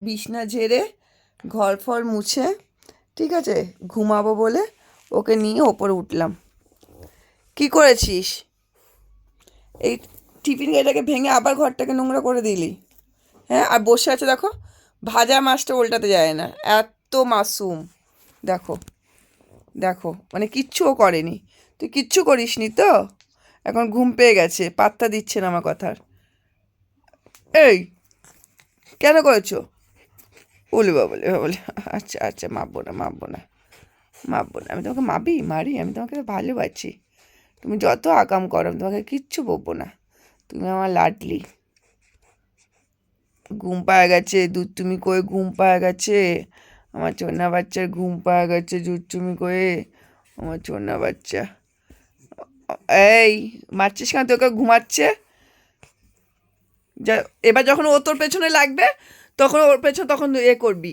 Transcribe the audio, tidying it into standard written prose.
বিছনা ঝেড়ে ঘর ফর মুছে ঠিক আছে ঘুমাবো বলে ওকে নিয়ে ওপরে উঠলাম। কি করেছিস? এই টিফিন গাড়িটাকে ভেঙে আবার ঘরটাকে নোংরা করে দিলি। হ্যাঁ, আর বসে আছে দেখো, ভাজা মাছটা উল্টাতে যায় না, এত মাসুম। দেখো দেখো, মানে কিচ্ছুও করেনি। তুই কিচ্ছু করিসনি তো? এখন ঘুম পেয়ে গেছে, পাত্তা দিচ্ছে না আমার কথার। এই, কেন করেছো? বলি বাবলে বাবলে, আচ্ছা আচ্ছা, মাপবো না মাপবো না মাপবো না। আমি তোমাকে মারি? আমি তোমাকে ভালোবাসি। তুমি যত আকাম করো আমি তোমাকে কিচ্ছু বলবো না। তুমি আমার লাডলি। ঘুম পায়ে গেছে, দুধ তুমি কয়ে ঘুম পায়ে গেছে। আমার চন্না বাচ্চার ঘুম পায়ে গেছে দুধ কয়ে। আমার চন্না বাচ্চা। এই, মারছিস কেন? তোকে ঘুমাচ্ছে। যা, এবার যখন ও তোর পেছনে লাগবে তখন ওর পেছনে তখন করবি।